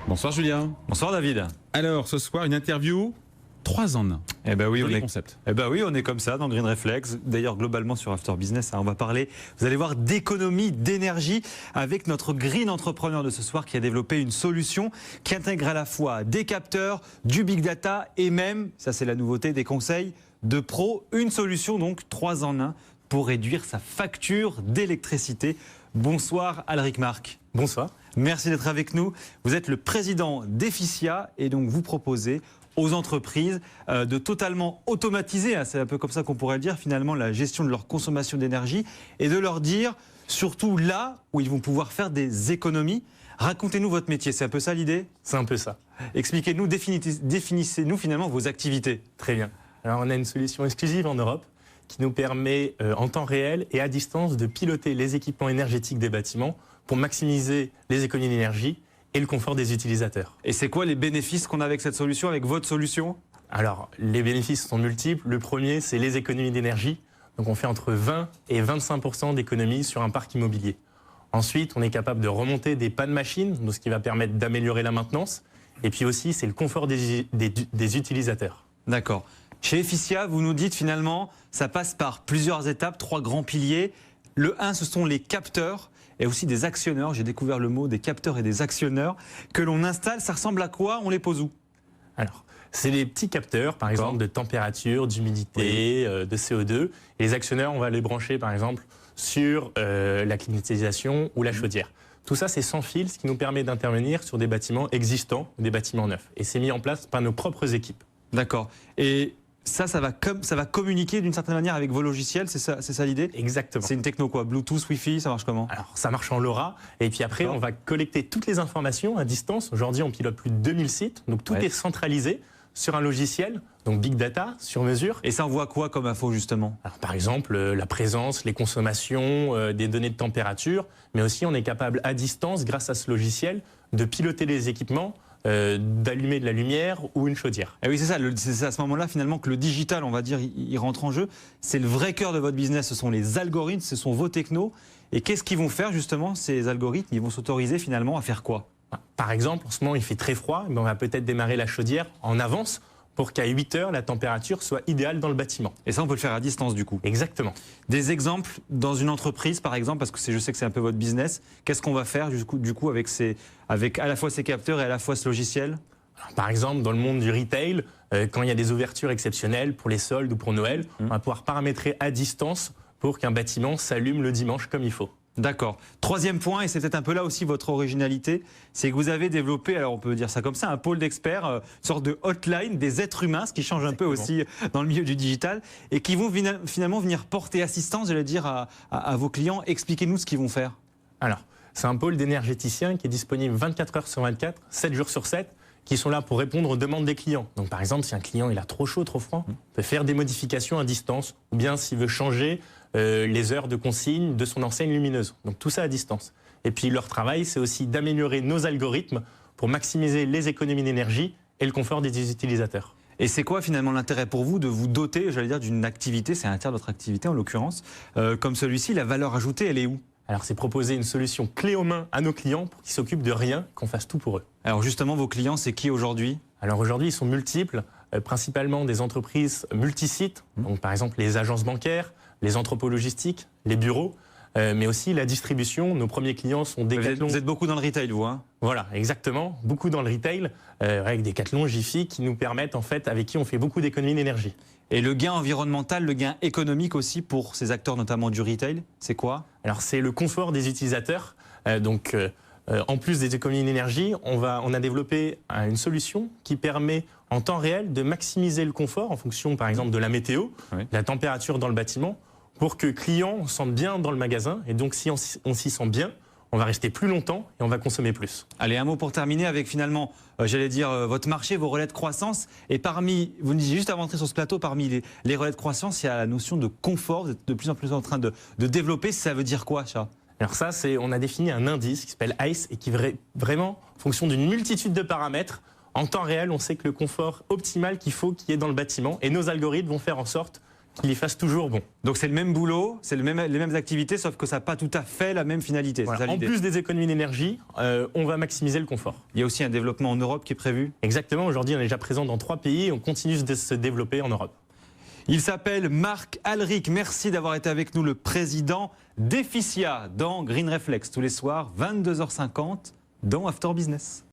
Bonsoir Julien. Bonsoir David. Alors ce soir une interview 3 en 1. Eh ben oui, on est comme ça dans Green Reflex. D'ailleurs globalement sur After Business, on va parler, vous allez voir, d'économie d'énergie avec notre green entrepreneur de ce soir qui a développé une solution qui intègre à la fois des capteurs, du big data et même, ça c'est la nouveauté, des conseils de pro. Une solution donc 3 en 1 pour réduire sa facture d'électricité. Bonsoir Alric Marc. Bonsoir. Merci d'être avec nous. Vous êtes le président d'Efficia et donc vous proposez aux entreprises de totalement automatiser, c'est un peu comme ça qu'on pourrait le dire finalement, la gestion de leur consommation d'énergie et de leur dire, surtout là où ils vont pouvoir faire des économies. Racontez-nous votre métier, c'est un peu ça l'idée? C'est un peu ça. Expliquez-nous, définissez-nous finalement vos activités. Très bien. Alors on a une solution exclusive en Europe qui nous permet en temps réel et à distance de piloter les équipements énergétiques des bâtiments pour maximiser les économies d'énergie et le confort des utilisateurs. Et c'est quoi les bénéfices qu'on a avec cette solution, avec votre solution? Alors, les bénéfices sont multiples. Le premier, c'est les économies d'énergie. Donc, on fait entre 20 et 25% d'économies sur un parc immobilier. Ensuite, on est capable de remonter des pannes machines, donc ce qui va permettre d'améliorer la maintenance. Et puis aussi, c'est le confort des utilisateurs. D'accord. Chez Efficia, vous nous dites finalement, ça passe par plusieurs étapes, 3 grands piliers. Le 1, ce sont les capteurs. Et aussi des actionneurs, j'ai découvert le mot des capteurs et des actionneurs, que l'on installe. Ça ressemble à quoi? On les pose où? Alors, c'est des petits capteurs, par exemple, de température, d'humidité, de CO2. Et les actionneurs, on va les brancher, par exemple, sur la climatisation ou la chaudière. Tout ça, c'est sans fil, ce qui nous permet d'intervenir sur des bâtiments existants, des bâtiments neufs. Et c'est mis en place par nos propres équipes. D'accord. Et ça va communiquer d'une certaine manière avec vos logiciels, c'est ça l'idée? Exactement. C'est une techno quoi? Bluetooth, Wi-Fi, ça marche comment? Alors, ça marche en LoRa. Et puis après, on va collecter toutes les informations à distance. Aujourd'hui, on pilote plus de 2000 sites. Donc, tout est centralisé sur un logiciel, donc Big Data, sur mesure. Et ça envoie quoi comme info justement? Alors, par exemple, la présence, les consommations, des données de température. Mais aussi, on est capable à distance, grâce à ce logiciel, de piloter les équipements, d'allumer de la lumière ou une chaudière. Et oui, c'est à ce moment-là finalement que le digital, on va dire, il rentre en jeu. C'est le vrai cœur de votre business, ce sont les algorithmes, ce sont vos technos. Et qu'est-ce qu'ils vont faire justement, ces algorithmes? Ils vont s'autoriser finalement à faire quoi? Par exemple, en ce moment, il fait très froid, mais on va peut-être démarrer la chaudière en avance pour qu'à 8 heures, la température soit idéale dans le bâtiment. Et ça, on peut le faire à distance du coup? Exactement. Des exemples dans une entreprise, par exemple, parce que je sais que c'est un peu votre business, qu'est-ce qu'on va faire du coup avec à la fois ces capteurs et à la fois ce logiciel? Alors, par exemple, dans le monde du retail, quand il y a des ouvertures exceptionnelles pour les soldes ou pour Noël, on va pouvoir paramétrer à distance pour qu'un bâtiment s'allume le dimanche comme il faut. D'accord. Troisième point, et c'est peut-être un peu là aussi votre originalité, c'est que vous avez développé, alors on peut dire ça comme ça, un pôle d'experts, une sorte de hotline des êtres humains, ce qui change un peu aussi dans le milieu du digital, et qui vont finalement venir porter assistance, j'allais dire, à vos clients. Expliquez-nous ce qu'ils vont faire. Alors, c'est un pôle d'énergéticiens qui est disponible 24 heures sur 24, 7 jours sur 7, qui sont là pour répondre aux demandes des clients. Donc par exemple, si un client il a trop chaud, trop froid, on peut faire des modifications à distance, ou bien s'il veut changer les heures de consigne de son enseigne lumineuse. Donc tout ça à distance. Et puis leur travail, c'est aussi d'améliorer nos algorithmes pour maximiser les économies d'énergie et le confort des utilisateurs. Et c'est quoi finalement l'intérêt pour vous de vous doter, j'allais dire, d'une activité, c'est un tiers de votre activité en l'occurrence, comme celui-ci, la valeur ajoutée, elle est où? Alors c'est proposer une solution clé aux mains à nos clients pour qu'ils s'occupent de rien, qu'on fasse tout pour eux. Alors justement, vos clients, c'est qui aujourd'hui? Alors aujourd'hui, ils sont multiples, principalement des entreprises multisites, donc par exemple les agences bancaires, les entrepôts logistiques, les bureaux, mais aussi la distribution. Nos premiers clients sont Decathlon. Vous êtes beaucoup dans le retail, vous, hein? Voilà, exactement, beaucoup dans le retail, avec Decathlon, Jiffy, qui nous permettent en fait, avec qui on fait beaucoup d'économies d'énergie. Et le gain environnemental, le gain économique aussi pour ces acteurs notamment du retail, c'est quoi? Alors c'est le confort des utilisateurs. En plus des économies d'énergie, on a développé une solution qui permet en temps réel de maximiser le confort en fonction par exemple de la météo, de la température dans le bâtiment, pour que le client se sente bien dans le magasin. Et donc si on s'y sent bien, on va rester plus longtemps et on va consommer plus. Allez, un mot pour terminer avec finalement, j'allais dire, votre marché, vos relais de croissance. Et parmi, vous nous disiez juste avant d'entrer sur ce plateau, parmi les relais de croissance, il y a la notion de confort. Vous êtes de plus en plus en train de développer. Ça veut dire quoi, ça? Alors ça, on a défini un indice qui s'appelle ICE et qui vraiment, en fonction d'une multitude de paramètres, en temps réel, on sait que le confort optimal qu'il faut qu'il y ait dans le bâtiment. Et nos algorithmes vont faire en sorte qu'il y fasse toujours bon. Donc c'est le même boulot, c'est les mêmes activités, sauf que ça n'a pas tout à fait la même finalité. Voilà. C'est ça En l'idée. plus des économies d'énergie, on va maximiser le confort. Il y a aussi un développement en Europe qui est prévu. Exactement, aujourd'hui on est déjà présent dans 3 pays et on continue de se développer en Europe. Il s'appelle Marc Alric. Merci d'avoir été avec nous, le président d'Efficia dans Green Reflex tous les soirs, 22h50 dans After Business.